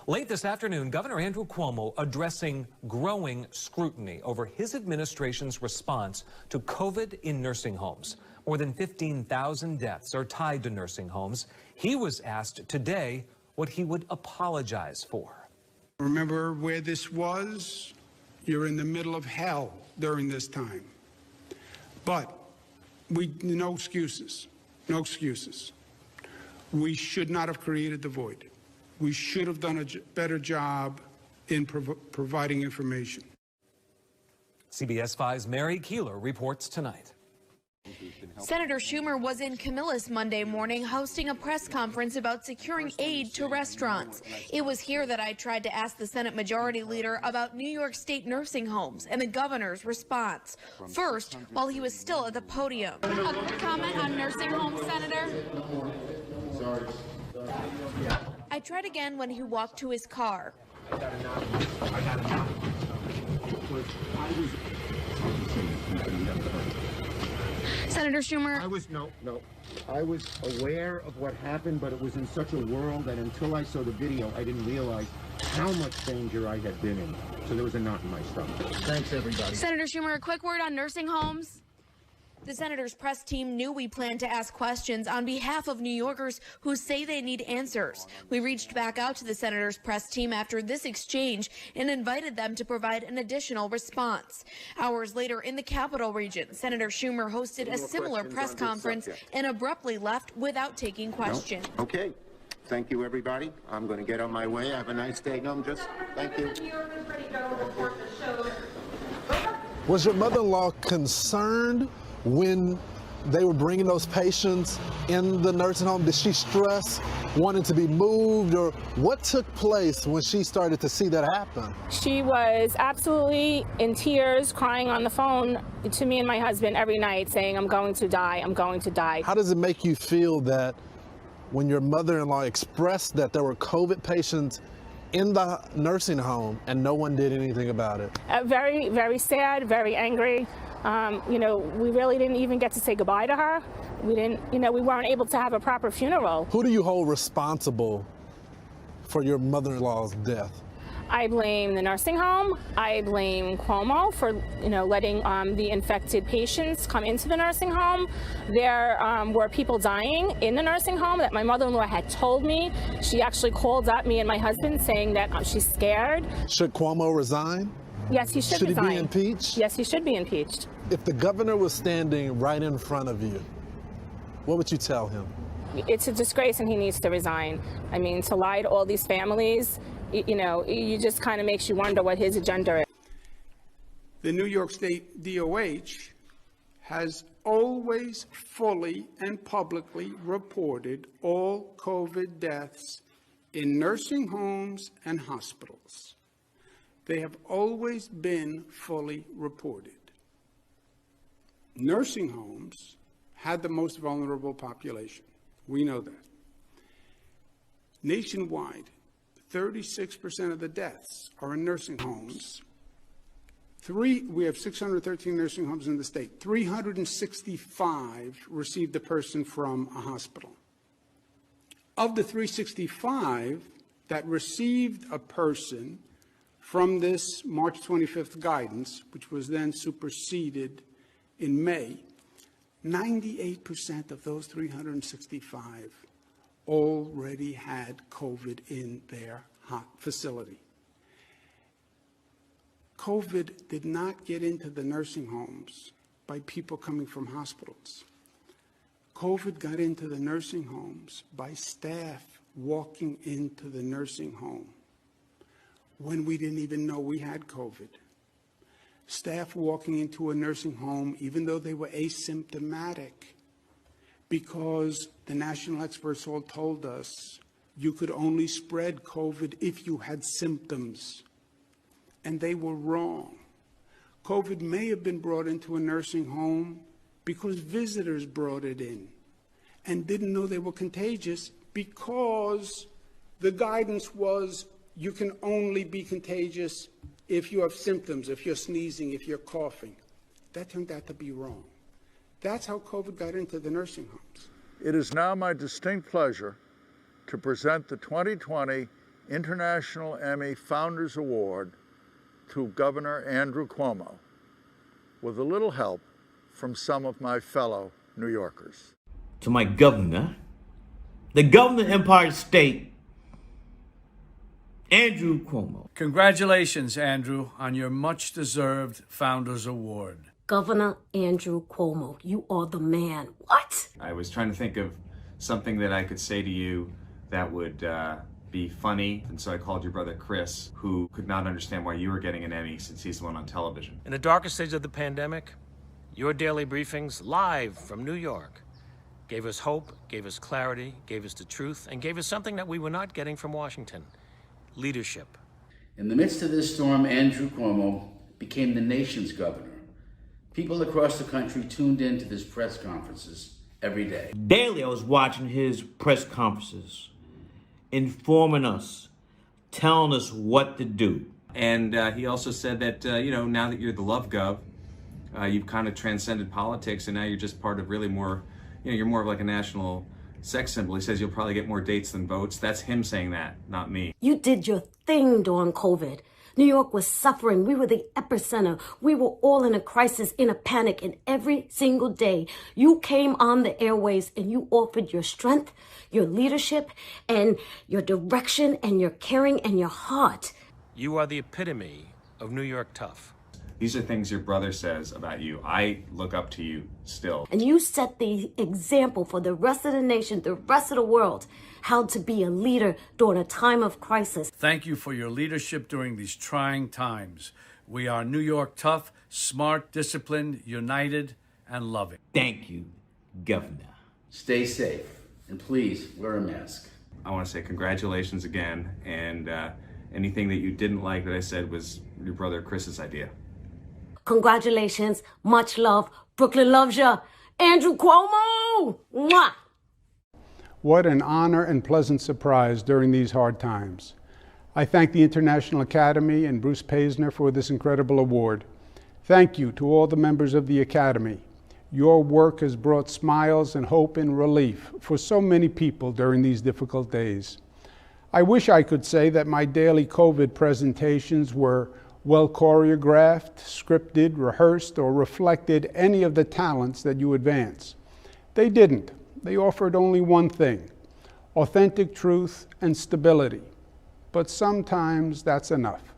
Late this afternoon, Governor Andrew Cuomo addressing growing scrutiny over his administration's response to COVID in nursing homes. More than 15,000 deaths are tied to nursing homes. He was asked today what he would apologize for. Remember where this was? You're in the middle of hell during this time. But no excuses, no excuses. We should not have created the void. We should have done a better job in providing information. CBS 5's Mary Keeler reports tonight. Senator Schumer was in Camillus Monday morning hosting a press conference about securing aid to restaurants. It was here that I tried to ask the Senate Majority Leader about New York State nursing homes and the governor's response. First, while he was still at the podium. A quick comment on nursing homes, Senator. Sorry. I tried again when he walked to his car. Senator Schumer. I was aware of what happened, but it was in such a whirl that until I saw the video, I didn't realize how much danger I had been in. So there was a knot in my stomach. Thanks, everybody. Senator Schumer, a quick word on nursing homes. The senator's press team knew we planned to ask questions on behalf of New Yorkers who say they need answers. We reached back out to the senator's press team after this exchange and invited them to provide an additional response. Hours later in the Capital Region, Senator Schumer hosted a similar press conference and abruptly left without taking questions. No? Okay. Thank you, everybody. I'm going to get on my way. Have a nice day. No, thank you. Was your mother-in-law concerned when they were bringing those patients in the nursing home? Did she stress wanting to be moved, or what took place when she started to see that happen? She was absolutely in tears, crying on the phone to me and my husband every night, saying, I'm going to die, I'm going to die. How does it make you feel that when your mother-in-law expressed that there were COVID patients in the nursing home and no one did anything about it? Very, very sad, very angry. We really didn't even get to say goodbye to her. We weren't able to have a proper funeral. Who do you hold responsible for your mother-in-law's death? I blame the nursing home. I blame Cuomo for, letting the infected patients come into the nursing home. There were people dying in the nursing home that my mother-in-law had told me. She actually called up me and my husband saying that she's scared. Should Cuomo resign? Yes, he should resign. Should he be impeached? Yes, he should be impeached. If the governor was standing right in front of you, what would you tell him? It's a disgrace and he needs to resign. I mean, to lie to all these families, you just kind of makes you wonder what his agenda is. The New York State DOH has always fully and publicly reported all COVID deaths in nursing homes and hospitals. They have always been fully reported. Nursing homes had the most vulnerable population. We know that. Nationwide, 36% of the deaths are in nursing homes. We have 613 nursing homes in the state. 365 received a person from a hospital. Of the 365 that received a person from this March 25th guidance, which was then superseded in May, 98% of those 365 already had COVID in their facility. COVID did not get into the nursing homes by people coming from hospitals. COVID got into the nursing homes by staff walking into the nursing home when we didn't even know we had COVID. Staff walking into a nursing home, even though they were asymptomatic, because the national experts all told us you could only spread COVID if you had symptoms. And they were wrong. COVID may have been brought into a nursing home because visitors brought it in and didn't know they were contagious because the guidance was you can only be contagious if you have symptoms, if you're sneezing, if you're coughing. That turned out to be wrong. That's how COVID got into the nursing homes. It is now my distinct pleasure to present the 2020 International Emmy Founders Award to Governor Andrew Cuomo, with a little help from some of my fellow New Yorkers. To my governor, the governor of Empire State, Andrew Cuomo. Congratulations, Andrew, on your much-deserved Founders Award. Governor Andrew Cuomo, you are the man. What? I was trying to think of something that I could say to you that would be funny, and so I called your brother Chris, who could not understand why you were getting an Emmy since he's the one on television. In the darkest stage of the pandemic, your daily briefings live from New York gave us hope, gave us clarity, gave us the truth, and gave us something that we were not getting from Washington: leadership. In the midst of this storm, Andrew Cuomo became the nation's governor. People across the country tuned in to his press conferences every day. Daily, I was watching his press conferences, informing us, telling us what to do. And he also said that, now that you're the love gov, you've kind of transcended politics, and now you're just part of really more, you're more of like a national sex symbol. He says you'll probably get more dates than votes. That's him saying that, not me. You did your thing during COVID. New York was suffering. We were the epicenter. We were all in a crisis, in a panic, and every single day you came on the airways and you offered your strength, your leadership, and your direction, and your caring, and your heart. You are the epitome of New York tough. These are things your brother says about you. I look up to you still. And you set the example for the rest of the nation, the rest of the world, how to be a leader during a time of crisis. Thank you for your leadership during these trying times. We are New York tough, smart, disciplined, united, and loving. Thank you, Governor. Stay safe, and please wear a mask. I want to say congratulations again, and anything that you didn't like that I said was your brother Chris's idea. Congratulations, much love. Brooklyn loves you. Andrew Cuomo! Mwah! What an honor and pleasant surprise during these hard times. I thank the International Academy and Bruce Paisner for this incredible award. Thank you to all the members of the Academy. Your work has brought smiles and hope and relief for so many people during these difficult days. I wish I could say that my daily COVID presentations were well choreographed, scripted, rehearsed, or reflected any of the talents that you advance. They didn't. They offered only one thing: authentic truth and stability. But sometimes that's enough.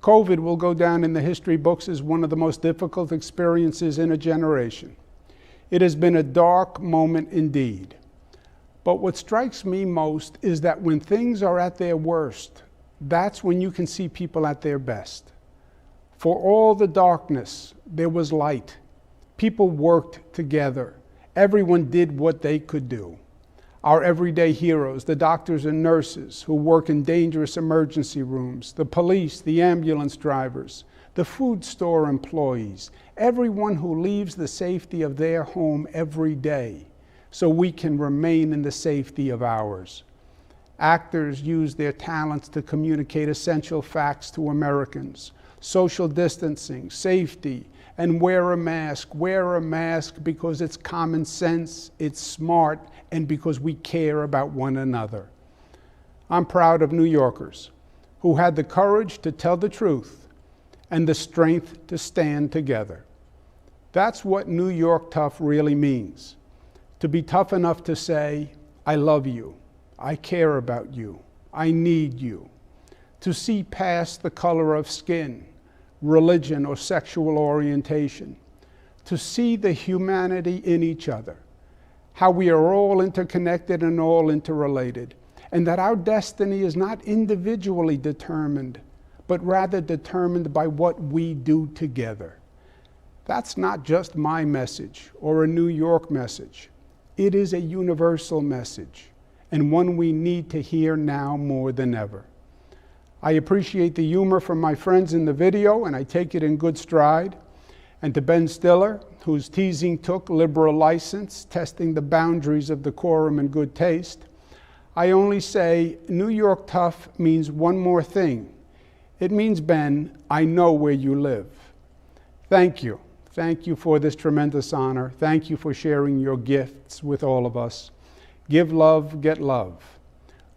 COVID will go down in the history books as one of the most difficult experiences in a generation. It has been a dark moment indeed. But what strikes me most is that when things are at their worst, that's when you can see people at their best. For all the darkness, there was light. People worked together. Everyone did what they could do. Our everyday heroes, the doctors and nurses who work in dangerous emergency rooms, the police, the ambulance drivers, the food store employees, everyone who leaves the safety of their home every day so we can remain in the safety of ours. Actors use their talents to communicate essential facts to Americans: social distancing, safety, and wear a mask. Wear a mask because it's common sense, it's smart, and because we care about one another. I'm proud of New Yorkers who had the courage to tell the truth and the strength to stand together. That's what New York tough really means: to be tough enough to say, I love you, I care about you, I need you. To see past the color of skin, religion, or sexual orientation. To see the humanity in each other, how we are all interconnected and all interrelated, and that our destiny is not individually determined, but rather determined by what we do together. That's not just my message or a New York message. It is a universal message, and one we need to hear now more than ever. I appreciate the humor from my friends in the video, and I take it in good stride. And to Ben Stiller, whose teasing took liberal license, testing the boundaries of decorum and good taste, I only say New York tough means one more thing. It means, Ben, I know where you live. Thank you. Thank you for this tremendous honor. Thank you for sharing your gifts with all of us. Give love, get love.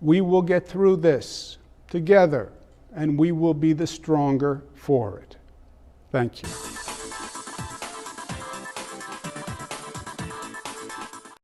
We will get through this. together, and we will be the stronger for it. Thank you.